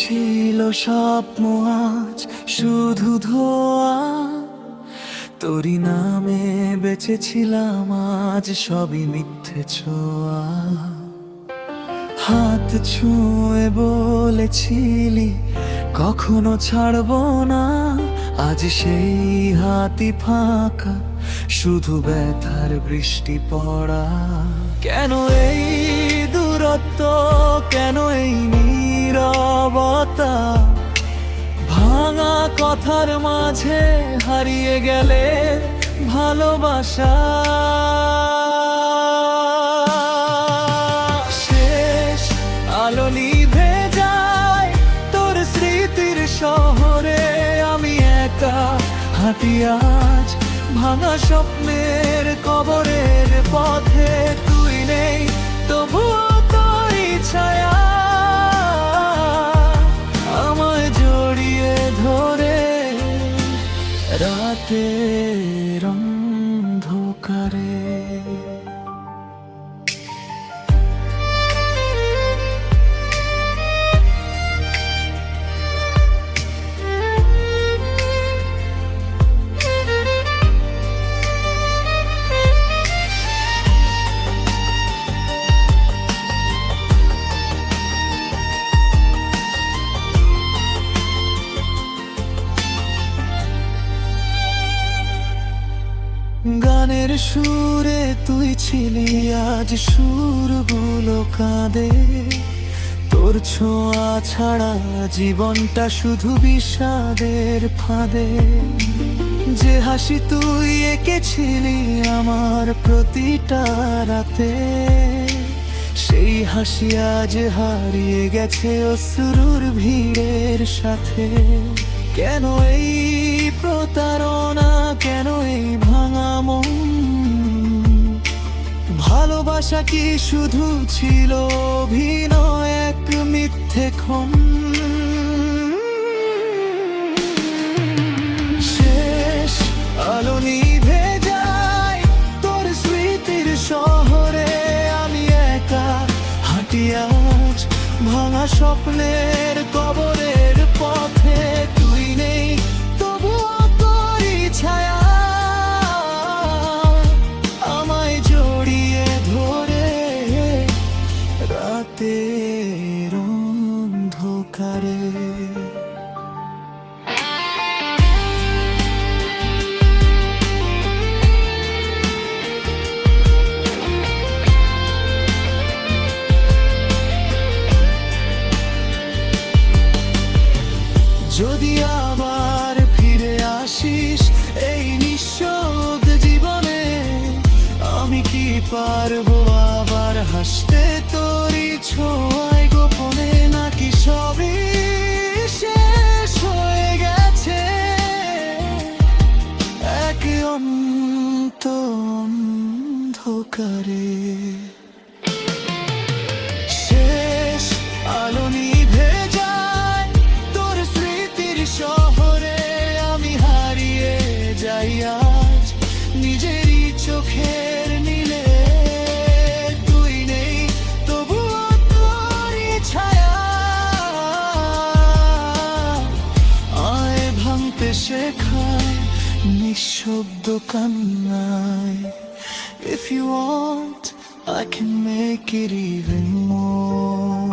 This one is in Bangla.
ছিল স্বপ্ন আজ শুধু ধোয়া, তোরই নামে বেঁচেছিলাম আজ সবই মিথ্যে ছোঁয়া। হাত ছুঁয়ে বলেছিলি কখনো ছাড়বো না, আজ সেই হাতই ফাঁকা, শুধু ব্যথার বৃষ্টি পড়া। কেন এই দূরত্ব, কেন এই নীরবতা, ভাঙা কথার মাঝে হারিয়ে গেলে ভালোবাসা। শেষ আলো নিভে যায় তোর স্মৃতির শহরে, আমি একা হাঁটি আজ ভাঙা স্বপ্নের কবরের পথে। তুই নেই তবুও তোরই ছায়া আমায় জড়িয়ে ধরে রাতের অন্ধকারে। গানের সুরে তুই ছিলি, আজ সুরগুলো কাঁদে। তোর ছোঁয়া ছাড়া জীবনটা শুধু বিষাদের ফাঁদে। যে হাসি তুই এঁকেছিলি আমার প্রতিটা রাতে, সেই হাসি আজ হারিয়ে গেছে অশ্রুর ভিড়ের সাথে। কেন এই প্রতারণা, কেন এই ভাঙা মন, ভালোবাসা কি শুধু ছিল অভিনয়, এক মিথ্যে ক্ষণ। শেষ আলো নিভে যায় তোর স্মৃতির শহরে, আমি একা হাঁটি আজ ভাঙা স্বপ্নের কবরের পথে। তুই নেই তবুও তোরই ছায়া আমায় জড়িয়ে ধরে রাতের অন্ধকারে। যদি আবার ফিরে আসিস এই নিঃশব্দ জীবনে, আমি কি পারবো আবার হাসতে তোরই ছোঁয়ায় গোপনে? নাকি সবই শেষ হয়ে গেছে এক অন্ধকারে? শেষ আলো নিভে যায় তোর স্মৃতির শহরে, আমি হারিয়ে যাই আজ নিজেরই চোখের নীলে। তুই নেই তবুও তোরই ছায়া আয় ভাঙতে শেখায় নিঃশব্দ কান্নায়। If you want, I can make it even more.